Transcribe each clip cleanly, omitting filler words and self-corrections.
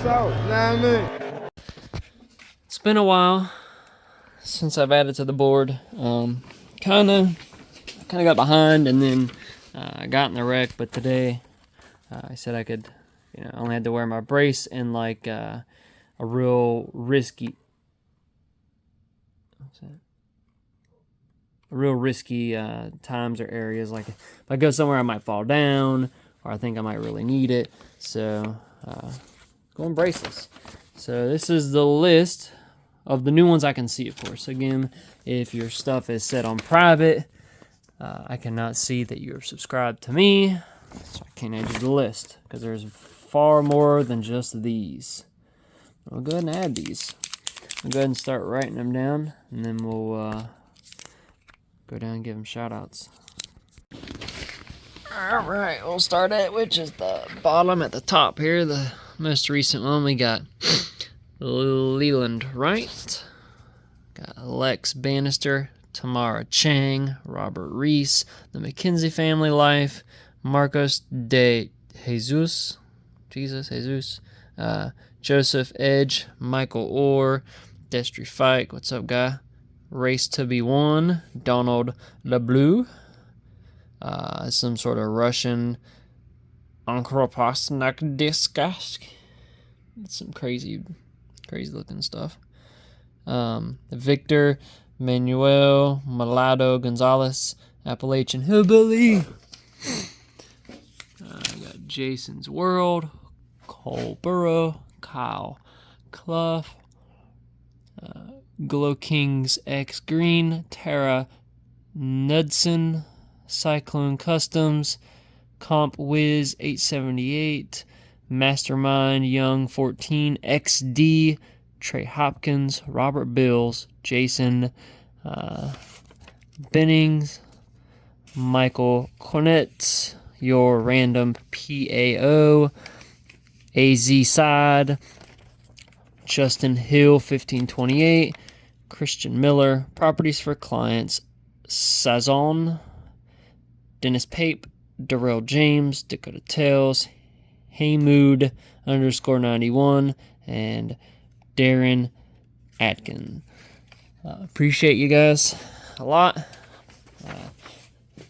out, you know what I mean? It's been a while since I've added to the board. Kind of got behind, and then I got in the wreck. But today, I said I could, I only had to wear my brace in like a real risky. What's that? Real risky times or areas. Like if I go somewhere, I might fall down, or I think I might really need it. So, going braceless. So this is the list of the new ones I can see, of course. Again, if your stuff is set on private, I cannot see that you're subscribed to me, so I can't add you to the list, because there's far more than just these. I'll go ahead and add these. I'll go ahead and start writing them down, and then we'll go down and give them shout-outs. Alright, we'll start at which is the bottom at the top here, the most recent one. We got Leland Wright, got Lex Bannister, Tamara Chang, Robert Reese, the McKenzie Family Life, Marcos de Jesus, Joseph Edge, Michael Orr, Destry Fike, what's up, guy? Race to be Won, Donald LeBleu, some sort of Russian Ankropasnak Diskask. Some crazy looking stuff. Victor Manuel Malado Gonzalez, Appalachian Hillbilly. I got Jason's World, Cole Burrow, Kyle Clough, Glow Kings X Green, Tara Knudsen, Cyclone Customs, Comp Wiz 878, Mastermind Young 14, XD, Trey Hopkins, Robert Bills, Jason Bennings, Michael Cornett, Your Random PAO, AZ Side, Justin Hill 1528, Christian Miller, Properties for Clients, Sazon, Dennis Pape, Darrell James, Dakota Tales, Heymood _91, and Darren Atkin. Appreciate you guys a lot.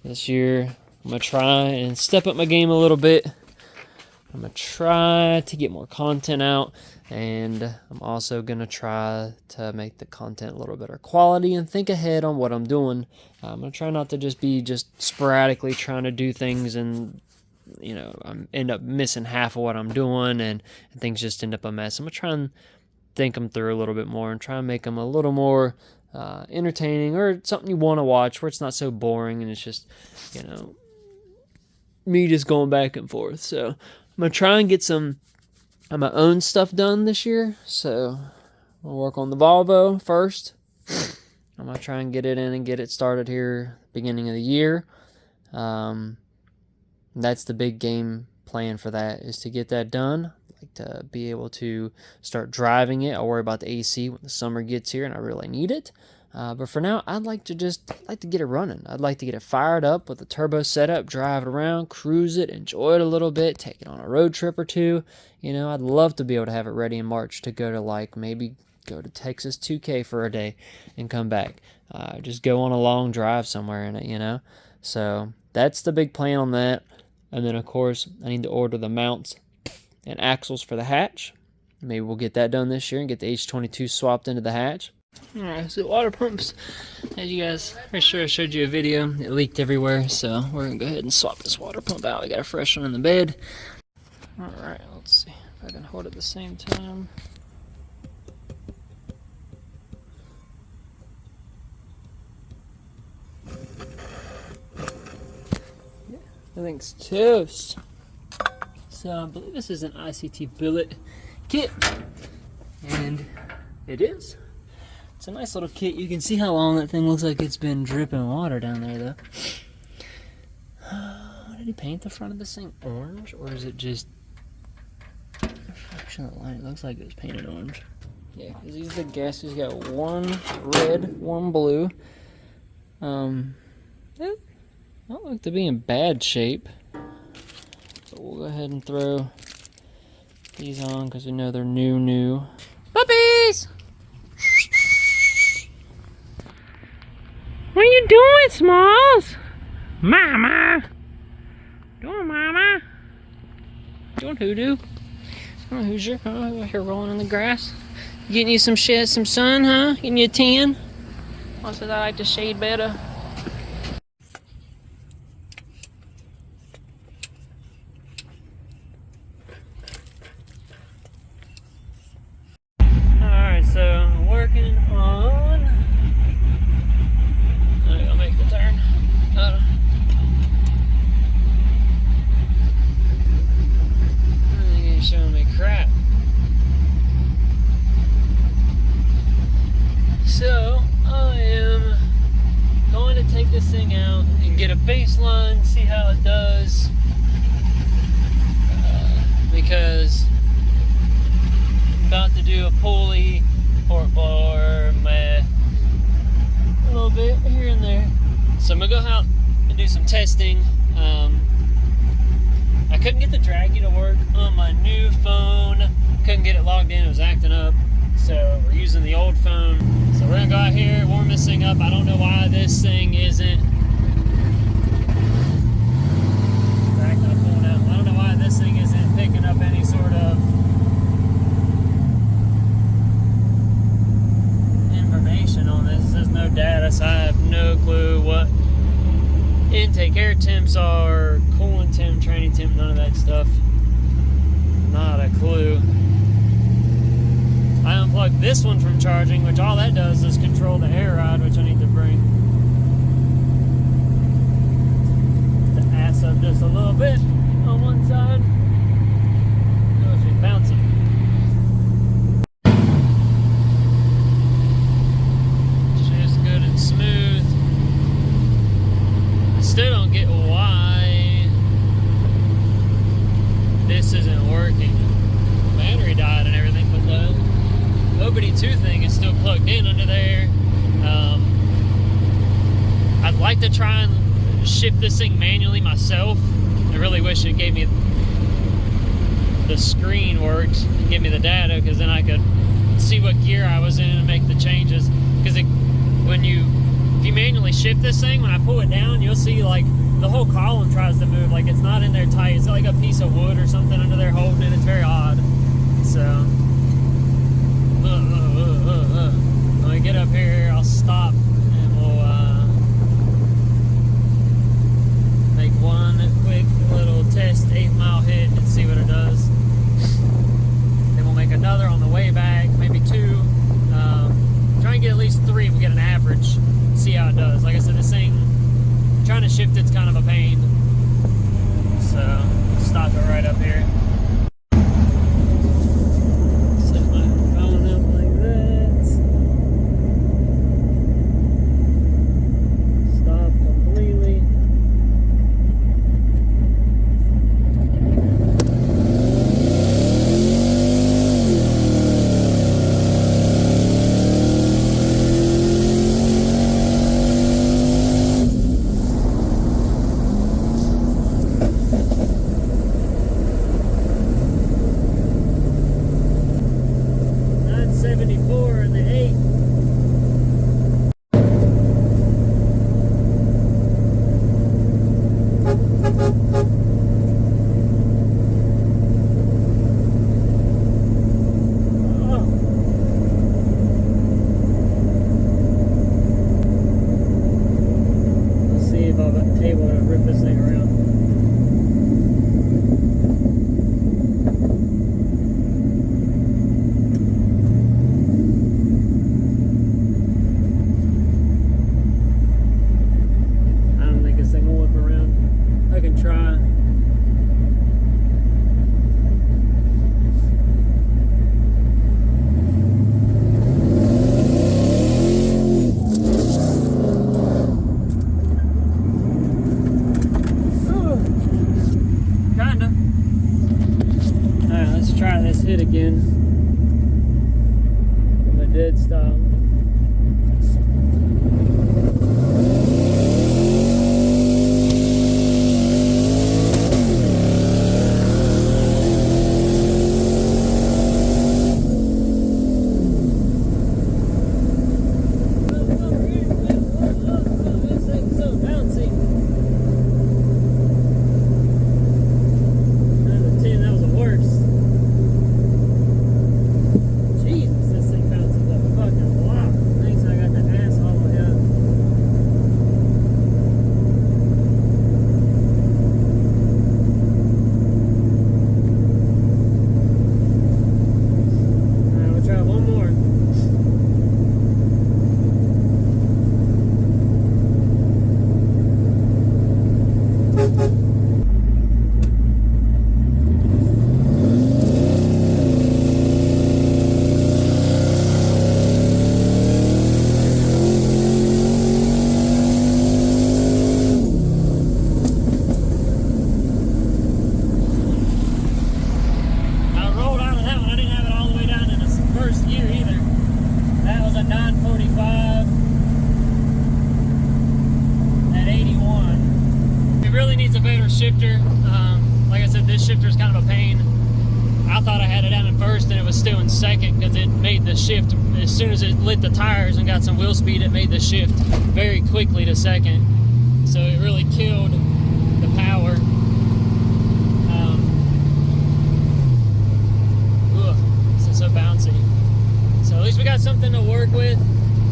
This year, I'm going to try and step up my game a little bit. I'm going to try to get more content out, and I'm also going to try to make the content a little better quality and think ahead on what I'm doing. I'm going to try not to just be sporadically trying to do things and, I end up missing half of what I'm doing and things just end up a mess. I'm going to try and think them through a little bit more and try and make them a little more entertaining, or something you want to watch where it's not so boring and it's just, me just going back and forth. So I'm going to try and get some of my own stuff done this year. So I'll work on the Volvo first. I'm going to try and get it in and get it started here beginning of the year. That's the big game plan for that, is to get that done. I'd like to be able to start driving it. I'll worry about the AC when the summer gets here and I really need it. But for now, I'd like to get it running. I'd like to get it fired up with a turbo setup, drive it around, cruise it, enjoy it a little bit, take it on a road trip or two. I'd love to be able to have it ready in March to go to maybe go to Texas 2K for a day and come back. Just go on a long drive somewhere in it, So that's the big plan on that. And then, of course, I need to order the mounts and axles for the hatch. Maybe we'll get that done this year and get the H22 swapped into the hatch. Alright, so water pumps, as you guys, pretty sure I showed you a video, it leaked everywhere, so we're going to go ahead and swap this water pump out. We got a fresh one in the bed. Alright, let's see if I can hold it at the same time. Yeah, everything's toast. So I believe this is an ICT billet kit, and it is. It's a nice little kit. You can see how long that thing looks like it's been dripping water down there, though. Did he paint the front of this thing orange, or is it just a reflection of the light? It looks like it was painted orange. Yeah, because these are the gaskets. You got one red, one blue. They don't look to be in bad shape. So we'll go ahead and throw these on because we know they're new. Puppies! What are you doing, Smalls? Mama! Doing, Mama? Doing hoodoo? Oh, Hoosier? Oh, here rolling in the grass. Getting you some sun, huh? Getting you a tan? Also, I like the shade better. Alright, so I'm working on... I gotta make the turn. You're showing me crap. So, I am going to take this thing out and get a baseline, see how it does. Because I'm about to do a pulley, port blower, meth, a little bit here and there. So I'm going to go out and do some testing. I couldn't get the draggy to work on my new phone. Couldn't get it logged in, it was acting up. So we're using the old phone. So we're gonna go out here, warm this thing up. I don't know why this thing isn't. I don't know why this thing isn't picking up any sort of information on this. There's no data, so I have no clue what intake air temps are, coolant temp, training temp, none of that stuff. Not a clue. I unplugged this one from charging, which all that does is control the air ride, which I need to bring the ass up just a little bit on one side. Oh, she's bouncing. Just good and smooth. I still don't get why this isn't working. Battery died and everything, but the OBD2 thing is still plugged in under there. I'd like to try and shift this thing manually myself. I really wish it gave me the screen worked and give me the data, because then I could see what gear I was in and make the changes. Because if you manually shift this thing, when I pull it down, you'll see like the whole column tries to move, like it's not in there tight. It's like a piece of wood or something under there holding it. It's very odd. So when we get up here, I'll stop and we'll make one quick little test 8-mile hit and see what it does. Then we'll make another on the way back, maybe 2. Try and get at least 3. We'll get an average, see how it does. Like I said, this thing, trying to shift it's kind of a pain. So stop it right up here. needs a better shifter. Like I said, this shifter is kind of a pain. I thought I had it down in first and it was still in second because it made the shift. As soon as it lit the tires and got some wheel speed, it made the shift very quickly to second. So it really killed the power. This is so bouncy. So at least we got something to work with.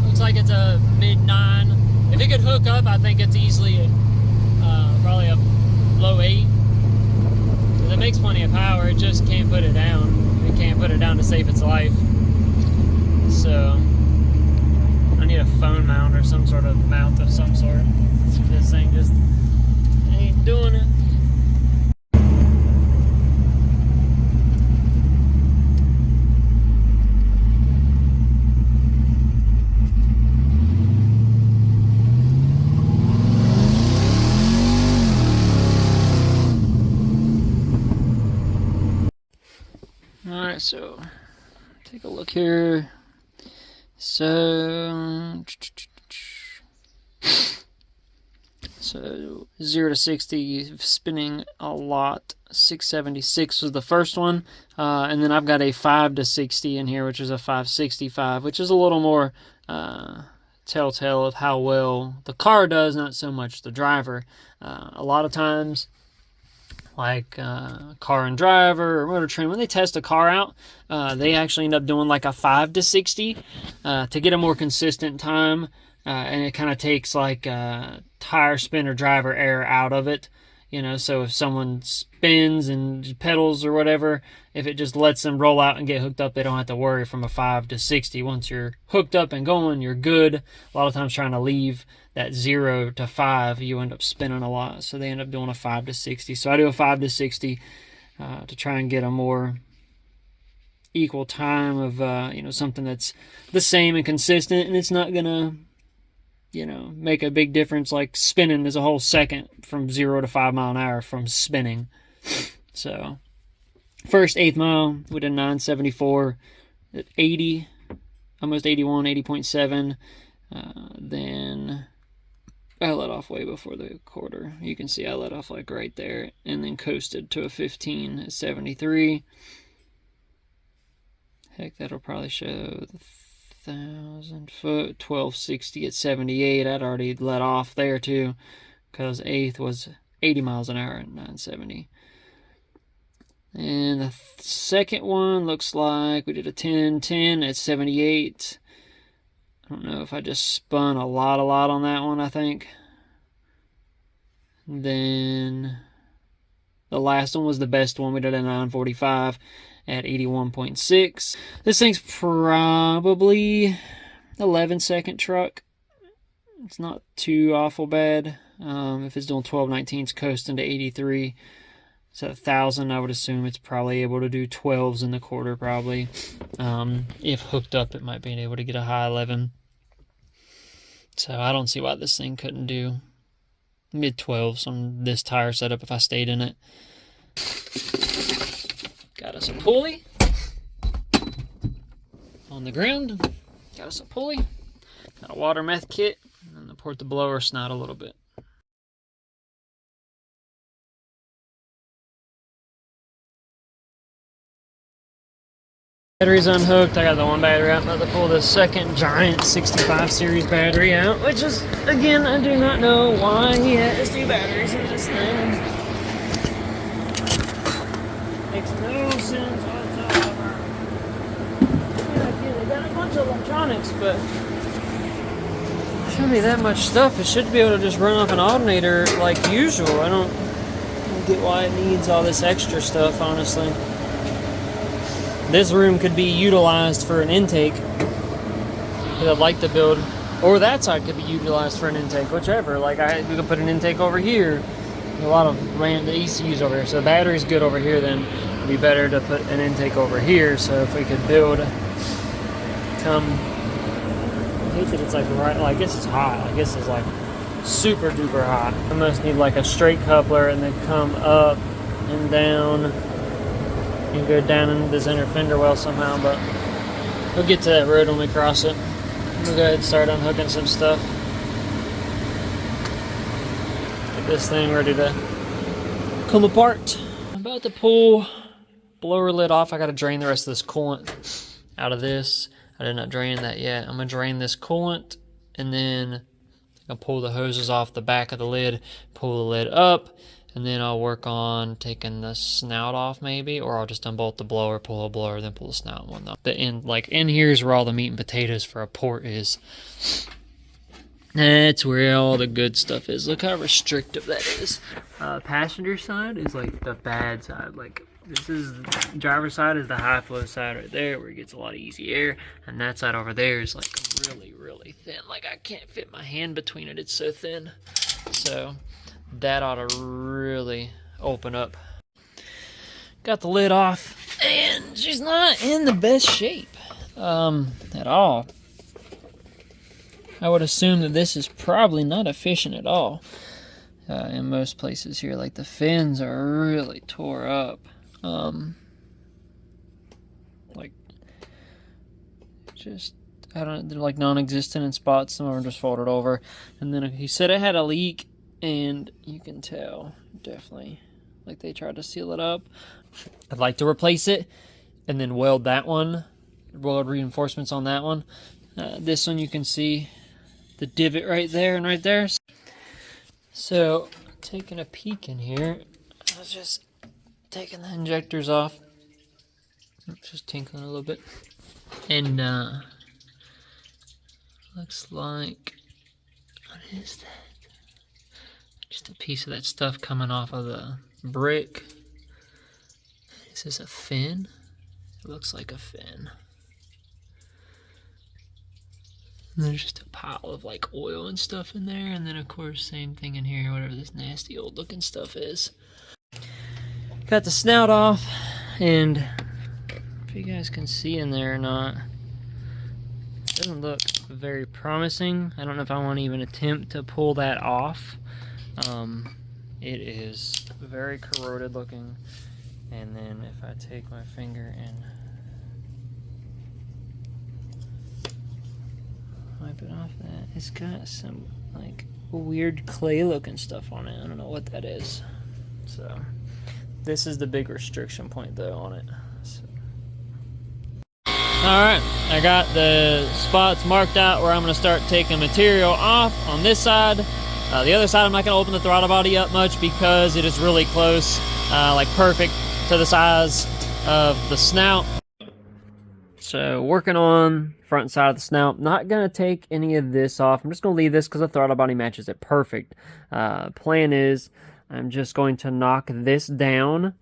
Looks like it's a mid-9. If it could hook up, I think it's easily probably a low 8. It makes plenty of power, it just can't put it down. It can't put it down to save its life. So I need a phone mount or some sort of mount of some sort. This thing just ain't doing it. Alright, so take a look here. So 0 to 60 spinning a lot. 676 was the first one, and then I've got a 5 to 60 in here, which is a 565, which is a little more telltale of how well the car does, not so much the driver. A lot of times, like Car and Driver or Motor Trend, when they test a car out, they actually end up doing like a 5 to 60 to get a more consistent time, and it kind of takes like tire spin or driver error out of it. You know, so if someone spins and pedals or whatever, if it just lets them roll out and get hooked up, they don't have to worry from a 5 to 60. Once you're hooked up and going, you're good. A lot of times trying to leave that 0 to 5, you end up spinning a lot. So they end up doing a 5 to 60. So I do a 5 to 60 to try and get a more equal time of, something that's the same and consistent, and it's not going to, make a big difference. Like spinning is a whole second from 0 to 5 mile an hour from spinning. So first 8th mile, we did 974 at 80, almost 81, 80.7. Then I let off way before the quarter. You can see I let off like right there, and then coasted to a 15 at 73. Heck, that'll probably show the 1,000 foot, 1260 at 78. I'd already let off there too, because 8th was 80 miles an hour at 970. And the second one looks like we did a 10-10 at 78. I don't know if I just spun a lot on that one, I think. Then the last one was the best one. We did a 945 at 81.6. This thing's probably 11-second truck. It's not too awful bad. If it's doing 1219s coasting to 83. So 1,000, I would assume it's probably able to do 12s in the quarter, probably. If hooked up, it might be able to get a high 11. So I don't see why this thing couldn't do mid-12s on this tire setup if I stayed in it. Got us a pulley on the ground. Got us a pulley. Got a water meth kit. And then port the blower snout a little bit. Battery's unhooked. I got the one battery out. I'm about to pull the second giant 65 series battery out, which is, again, I do not know why he has 2 batteries in this thing. Makes no sense whatsoever. They got a bunch of electronics, but show me that much stuff. It should be able to just run off an alternator like usual. I don't get why it needs all this extra stuff, honestly. This room could be utilized for an intake, because I'd like to build, or that side could be utilized for an intake, whichever. Like we could put an intake over here. A lot of random ECUs over here, so the battery's good over here. Then it'd be better to put an intake over here. So if we could build, I hate that it's like right. Well, I guess it's hot. I guess it's like super duper hot. I must need like a straight coupler and then come up and down. And go down into this inner fender well somehow, but we'll get to that road when we cross it. We'll go ahead and start unhooking some stuff. this thing ready to come apart. I'm about to pull blower lid off. I got to drain the rest of this coolant out of this. I did not drain that yet. I'm going to drain this coolant, and then I'll pull the hoses off the back of the lid, pull the lid up, and then I'll work on taking the snout off maybe, or I'll just unbolt the blower, pull the blower, then pull the snout and whatnot. The end, like in here is where all the meat and potatoes for a port is. That's where all the good stuff is. Look how restrictive that is. Passenger side is like the bad side. Like this is, driver's side is the high flow side right there where it gets a lot of easy air. And that side over there is like really, really thin. Like I can't fit my hand between it. It's so thin. So that ought to really open up. Got the lid off, and she's not in the best shape at all. I would assume that this is probably not efficient at all in most places here. Like the fins are really tore up. Like just, I don't know, they're like non-existent in spots. Some of them are just folded over. And then he said it had a leak, and you can tell definitely like they tried to seal it up. I'd like to replace it and then weld that one, weld reinforcements on that one. This one you can see the divot right there and right there. So taking a peek in here, I was just taking the injectors off. Just tinkling a little bit. And looks like, what is that? Just a piece of that stuff coming off of the brick. Is this a fin? It looks like a fin. And there's just a pile of like oil and stuff in there, and then of course same thing in here, whatever this nasty old looking stuff is. Got the snout off, and if you guys can see in there or not, it doesn't look very promising. I don't know if I want to even attempt to pull that off. It is very corroded looking, and then if I take my finger and wipe it off that, it's got some like weird clay looking stuff on it. I don't know what that is. So this is the big restriction point though on it. So. Alright, I got the spots marked out where I'm going to start taking material off on this side. The other side I'm not going to open the throttle body up much because it is really close, like perfect to the size of the snout. So working on front side of the snout, not going to take any of this off. I'm just going to leave this because the throttle body matches it perfect. Plan is I'm just going to knock this down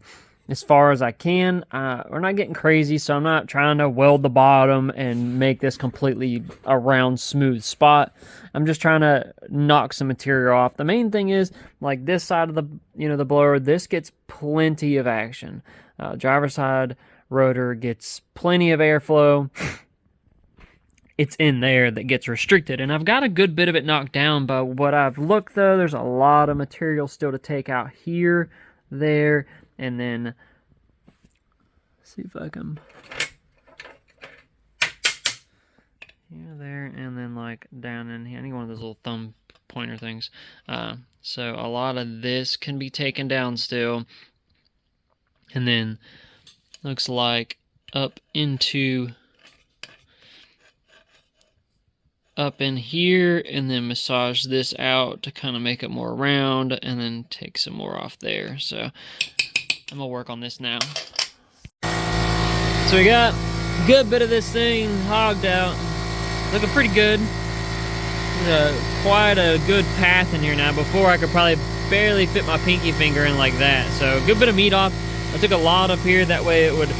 as far as I can. We're not getting crazy, so I'm not trying to weld the bottom and make this completely a round smooth spot. I'm just trying to knock some material off. The main thing is like this side of the the blower, this gets plenty of action. Driver side rotor gets plenty of airflow. It's in there that gets restricted, and I've got a good bit of it knocked down. But what I've looked though, there's a lot of material still to take out here, there, and then see if I can here, there, and then like down in here. I need one of those little thumb pointer things. So a lot of this can be taken down still, and then looks like up in here, and then massage this out to kind of make it more round, and then take some more off there. So I'm gonna work on this now. So we got a good bit of this thing hogged out, looking pretty good. There's quite a good path in here now. Before I could probably barely fit my pinky finger in like that. So a good bit of meat off. I took a lot up here, that way it would,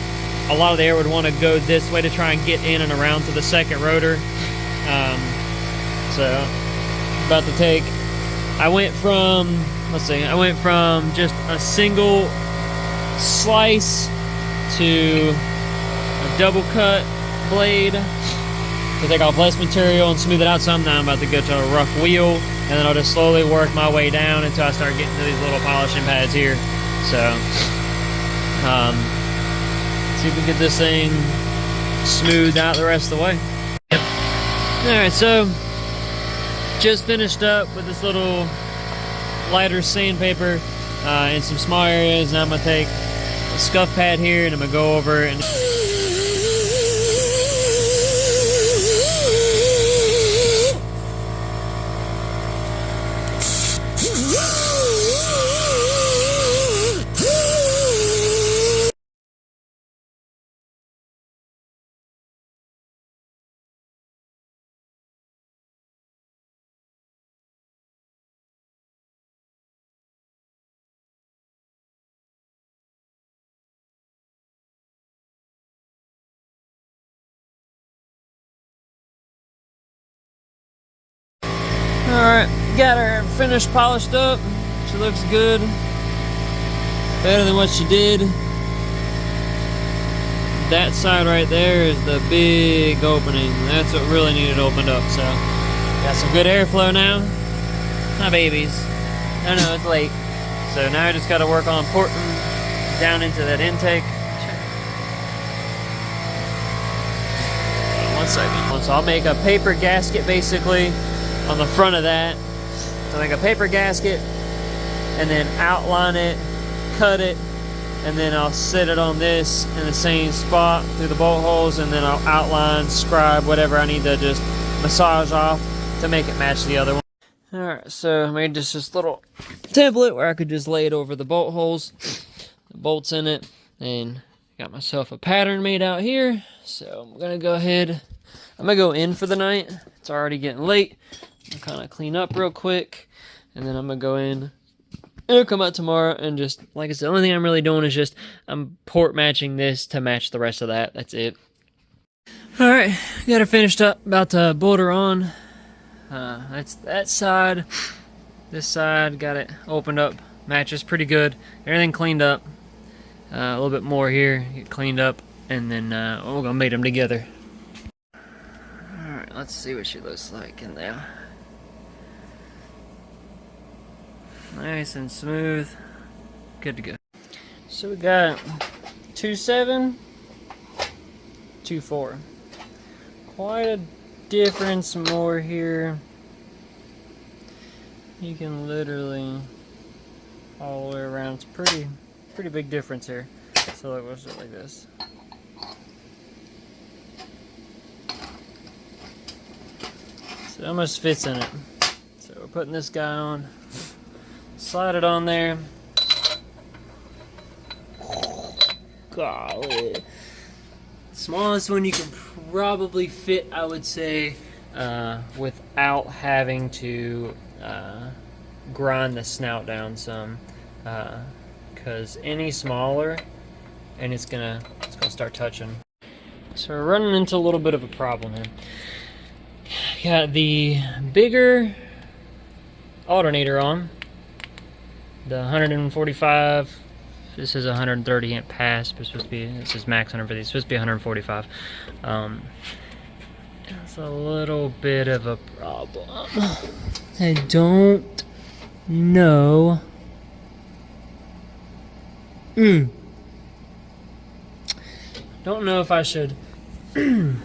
a lot of the air would want to go this way to try and get in and around to the second rotor. So about to take, I went from just a single slice to a double cut blade to take off less material and smooth it out some. Now I'm about to go to a rough wheel, and then I'll just slowly work my way down until I start getting to these little polishing pads here. So see if we can get this thing smoothed out the rest of the way. Yep. Alright, so just finished up with this little lighter sandpaper in some small areas, and I'm gonna take a scuff pad here and I'm gonna go over and alright, got her finished, polished up. She looks good. Better than what she did. That side right there is the big opening. That's what really needed opened up. So, got some good airflow now. My babies. I know it's late. So now I just got to work on porting down into that intake. 1 second. So I'll make a paper gasket basically on the front of that. So make a paper gasket and then outline it, cut it, and then I'll set it on this in the same spot through the bolt holes, and then I'll outline, scribe, whatever I need to just massage off to make it match the other one. Alright, so I made just this little template where I could just lay it over the bolt holes, the bolts in it, and got myself a pattern made out here. So I'm gonna go ahead, I'm gonna go in for the night. It's already getting late. I'm kind of clean up real quick, and then I'm gonna go in. It'll come out tomorrow, and just, like I said, the only thing I'm really doing is just, I'm port matching this to match the rest of that. That's it. Alright, got her finished up, about to bolt her on. That's that side. This side, got it opened up, matches pretty good. Everything cleaned up. A little bit more here, get cleaned up, and then we're gonna mate them together. Alright, let's see what she looks like in there. Nice and smooth. Good to go. So we got 2.7, 2.4. Quite a difference more here. You can literally all the way around. It's pretty big difference here. So look, let's do it like this. So it almost fits in it. So we're putting this guy on. Slide it on there. Golly. Smallest one you can probably fit, I would say, without having to grind the snout down some. Because any smaller, and it's gonna start touching. So we're running into a little bit of a problem here. Got the bigger alternator on. The 145, this is 130 amp pass, but it's supposed to be, this is max 150, it's supposed to be 145. It's a little bit of a problem. I don't know. Don't know if I should. I'm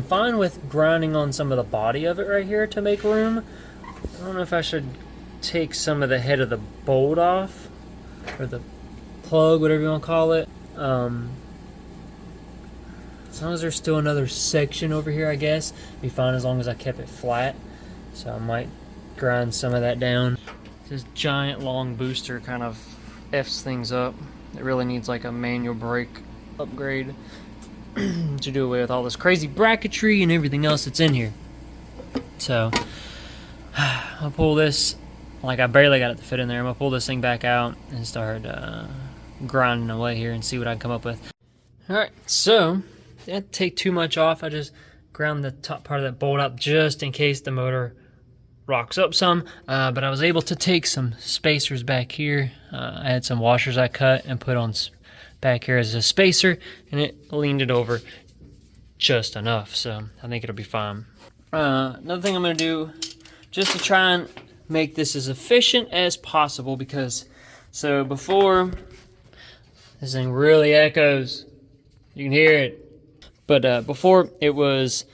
fine with grinding on some of the body of it right here to make room. I don't know if I should take some of the head of the bolt off, or the plug, whatever you want to call it. As long as there's still another section over here, I guess it'd be fine as long as I kept it flat. So I might grind some of that down. This giant long booster kind of F's things up. It really needs like a manual brake upgrade to do away with all this crazy bracketry and everything else that's in here. So I'll pull this. Like, I barely got it to fit in there. I'm gonna pull this thing back out and start grinding away here and see what I can come up with. Alright, so didn't take too much off. I just ground the top part of that bolt up just in case the motor rocks up some. But I was able to take some spacers back here. I had some washers I cut and put on back here as a spacer, and it leaned it over just enough. So I think it'll be fine. Another thing I'm gonna do, just to try and make this as efficient as possible, because so before, this thing really echoes, you can hear it, but before it was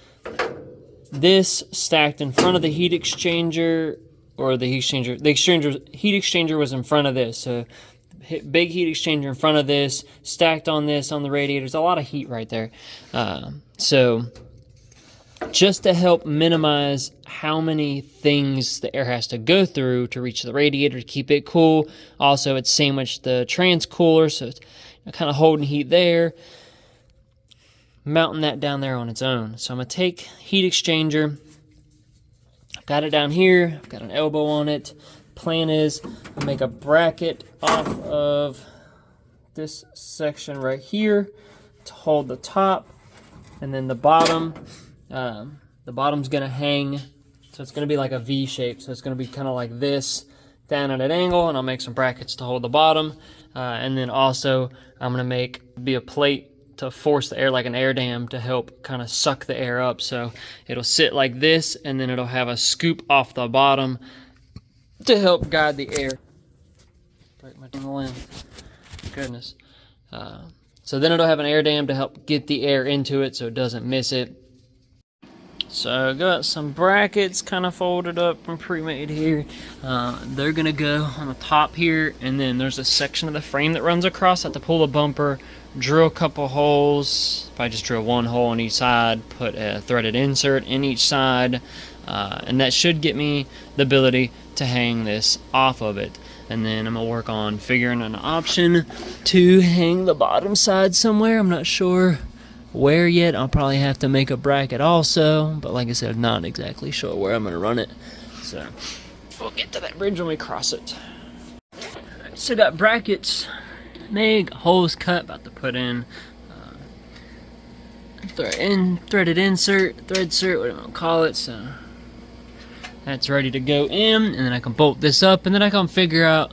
this stacked in front of the heat exchanger or the heat exchanger was in front of this. So big heat exchanger in front of this, stacked on this on the radiator. There's a lot of heat right there. So just to help minimize how many things the air has to go through to reach the radiator to keep it cool. Also, it's sandwiched the trans cooler, so it's kind of holding heat there, mounting that down there on its own. So I'm going to take heat exchanger. I've got it down here. I've got an elbow on it. Plan is I'll make a bracket off of this section right here to hold the top, and then the bottom. The bottom's going to hang, so it's going to be like a V shape. So it's going to be kind of like this, down at an angle, and I'll make some brackets to hold the bottom. And then also I'm going to be a plate to force the air, like an air dam, to help kind of suck the air up. So it'll sit like this, and then it'll have a scoop off the bottom to help guide the air. Break my tongue. Goodness. So then it'll have an air dam to help get the air into it so it doesn't miss it. So I got some brackets kind of folded up and pre-made here. They're gonna go on the top here, and then there's a section of the frame that runs across. I have to pull the bumper, drill a couple holes. If I just drill one hole on each side, put a threaded insert in each side, and that should get me the ability to hang this off of it. And then I'm gonna work on figuring an option to hang the bottom side somewhere. I'm not sure where yet. I'll probably have to make a bracket also, but like I said, I'm not exactly sure where I'm going to run it. So we'll get to that bridge when we cross it. Alright, so got brackets made, holes cut, about to put in threaded insert, thread insert, whatever you want to call it. So that's ready to go in, and then I can bolt this up, and then I can figure out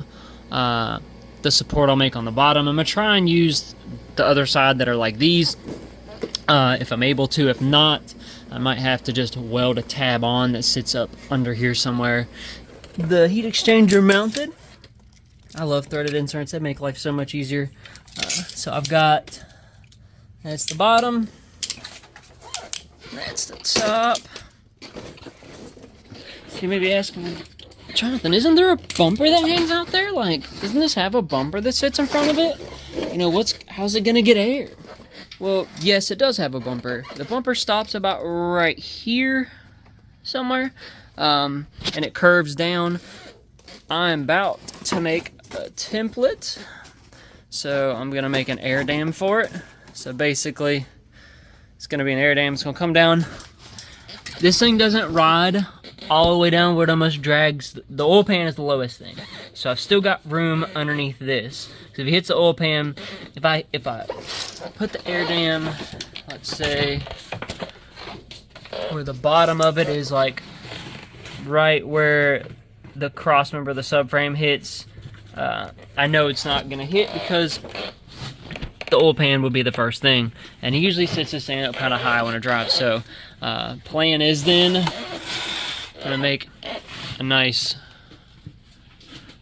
the support I'll make on the bottom. I'm going to try and use the other side that are like these, if I'm able to. If not, I might have to just weld a tab on that sits up under here somewhere. The heat exchanger mounted. I love threaded inserts. They make life so much easier. So I've got, that's the bottom, that's the top. So you may be asking, Jonathan, isn't there a bumper that hangs out there? Like, doesn't this have a bumper that sits in front of it? You know, how's it gonna get air? Well, yes, it does have a bumper. The bumper stops about right here somewhere, and it curves down. I'm about to make a template, so I'm going to make an air dam for it. So basically, it's going to be an air dam. It's going to come down. This thing doesn't ride all the way down where it almost drags. The oil pan is the lowest thing, so I've still got room underneath this. So if it hits the oil pan, if I put the air dam, let's say where the bottom of it is, like right where the cross member of the subframe hits, I know it's not gonna hit because the oil pan would be the first thing, and he usually sits this thing up kind of high when it drives. So plan is then I'm gonna make a nice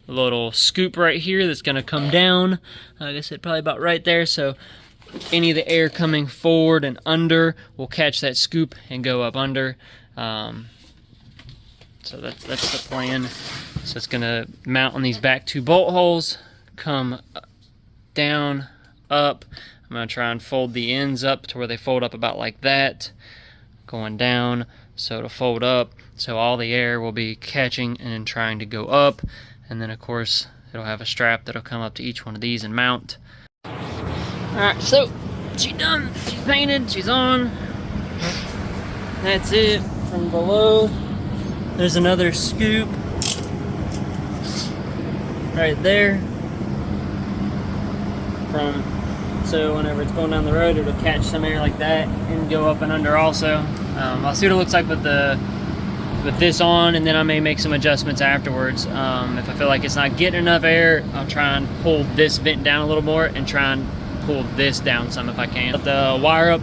little scoop right here that's gonna come down, like I said, probably about right there, so any of the air coming forward and under will catch that scoop and go up under. So that's the plan. So it's gonna mount on these back two bolt holes, come down, up. I'm gonna try and fold the ends up to where they fold up about like that, going down, so it'll fold up, so all the air will be catching and trying to go up. And then of course it'll have a strap that'll come up to each one of these and mount. Alright, so she's done, she's painted, she's on. That's it from below. There's another scoop right there. So whenever it's going down the road, it'll catch some air like that and go up and under also. I'll see what it looks like with this on, and then I may make some adjustments afterwards. If I feel like it's not getting enough air, I'll try and pull this vent down a little more and try and pull this down some if I can. Put the wire up,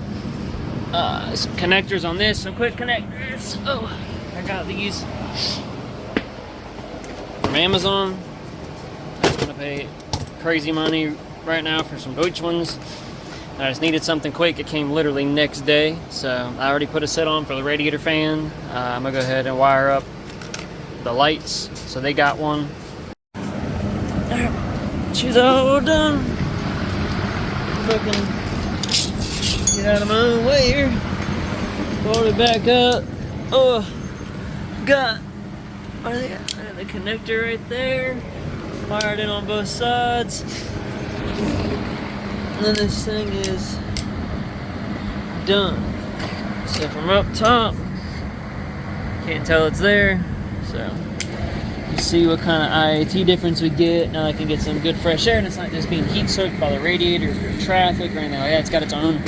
some connectors on this, some quick connectors. Oh, I got these from Amazon. I'm gonna pay crazy money right now for some Deutsch ones. I just needed something quick. It came literally next day, so I already put a set on for the radiator fan. I'm gonna go ahead and wire up the lights, so they got one. She's all done. Fucking get out of my own way here. Fold it back up. Oh, got the connector right there. Wired in on both sides. And then this thing is done. So from up top, can't tell it's there. So you see what kind of IAT difference we get. Now I can get some good fresh air, and it's not just being heat soaked by the radiator or traffic or anything like that. It's got its own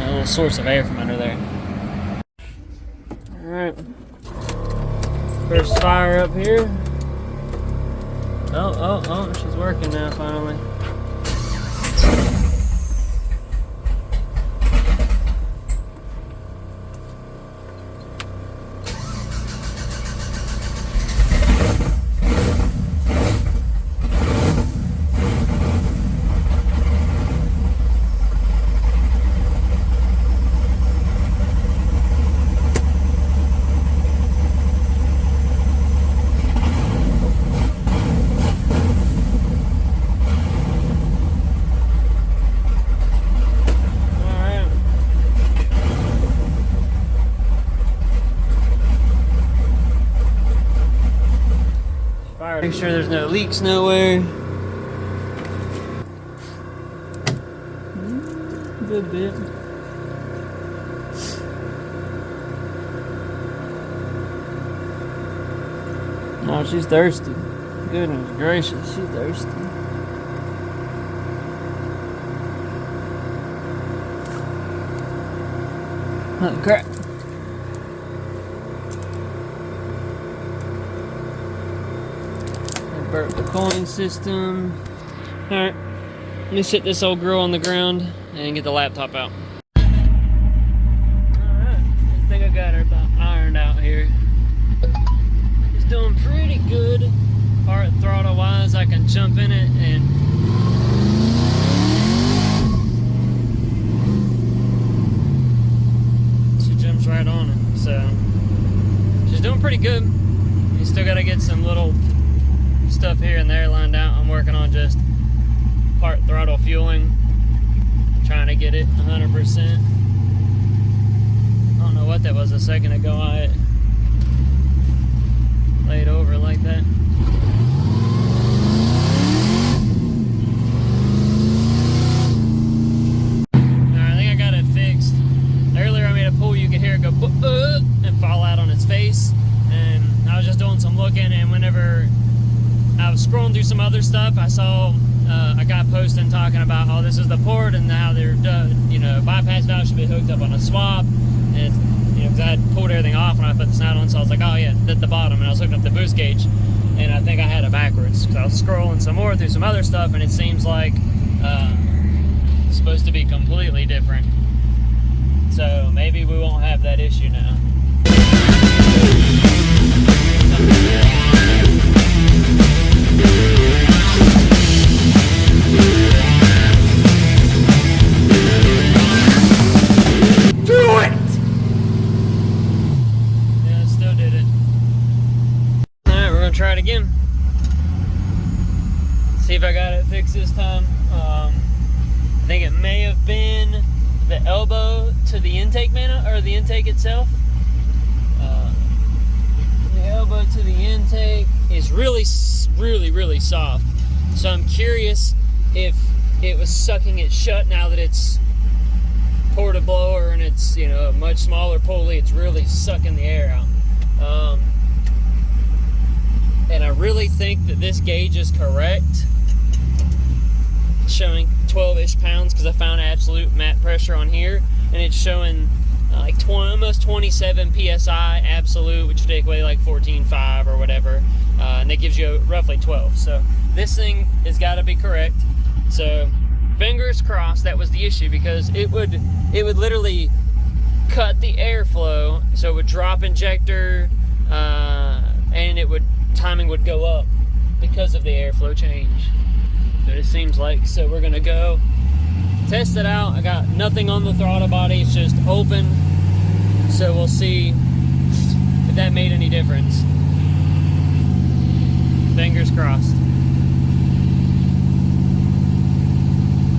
little source of air from under there. All right, first fire up here. Oh, she's working now finally. Make sure there's no leaks nowhere. Good bit. No, she's thirsty. Goodness gracious, she's thirsty. Oh crap. The cooling system. Alright, let me sit this old girl on the ground and get the laptop out. Alright, I think I got her about ironed out here. It's doing pretty good. Part throttle wise, I can jump in it and she jumps right on it. So she's doing pretty good. You still gotta get some little stuff here and there lined out. I'm working on just part throttle fueling, trying to get it 100%. I don't know what that was a second ago. I laid over like that. Alright, I think I got it fixed. Earlier I made a pull, you could hear it go and fall out on its face, and I was just doing some looking, and whenever I was scrolling through some other stuff, I saw a guy posting talking about, oh, this is the port and how they're bypass valve should be hooked up on a swap. And because I had pulled everything off when I put the snout on, so I was like, oh yeah, at the bottom, and I was hooking up the boost gauge, and I think I had it backwards because I was scrolling some more through some other stuff, and it seems like it's supposed to be completely different. So maybe we won't have that issue now. Try it again. See if I got it fixed this time. I think it may have been the elbow to the intake or the intake itself. The elbow to the intake is really soft. So I'm curious if it was sucking it shut now that it's port a blower and it's a much smaller pulley. It's really sucking the air out. And I really think that this gauge is correct. It's showing 12-ish pounds because I found absolute mat pressure on here, and it's showing like almost 27 psi absolute, which would take away like 14.5 or whatever, and that gives you roughly 12. So this thing has got to be correct. So fingers crossed that was the issue, because it would literally cut the airflow, so it would drop injector, and timing would go up because of the airflow change. But it seems like, so we're gonna go test it out. I got nothing on the throttle body, it's just open, so we'll see if that made any difference. Fingers crossed.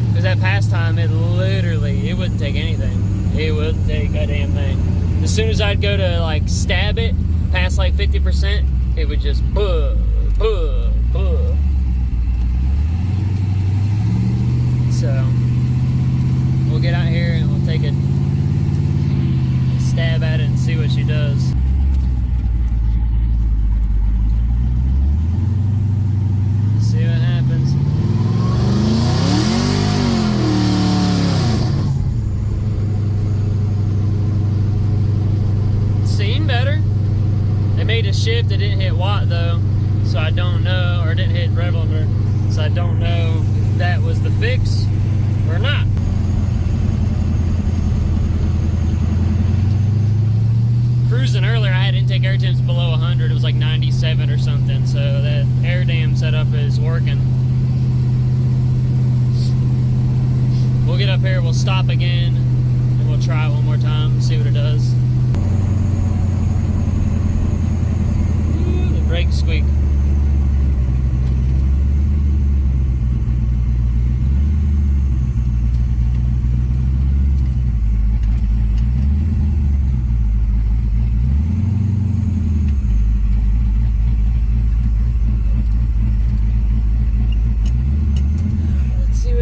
Because that pass time, it wouldn't take anything. It wouldn't take a damn thing. As soon as I'd go to like stab it, past like 50%, it would just buh. So we'll get out here and we'll take a stab at it and see what she does. See what happens. Seen better. They made a shift, it didn't hit watt though, so I don't know, or it didn't hit rev limiter, so I don't know if that was the fix or not. Cruising earlier, I had intake air temps below 100. It was like 97 or something, so that air dam setup is working. We'll get up here, we'll stop again, and we'll try it one more time, see what it does. Ooh, the brakes squeak.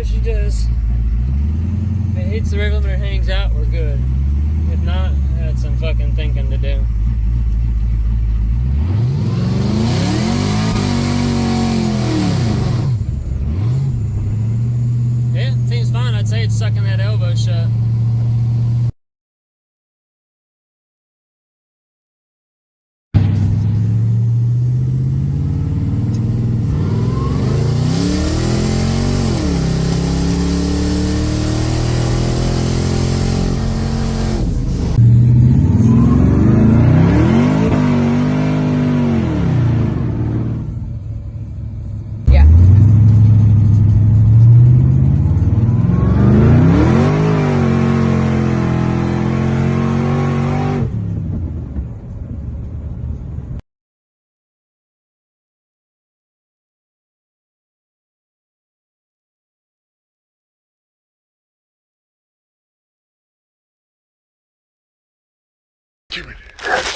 She does. If it hits the rev limiter and hangs out, we're good. If not, that's some fucking thinking to do. Yeah, seems fine. I'd say it's sucking that elbow shut. Give me that.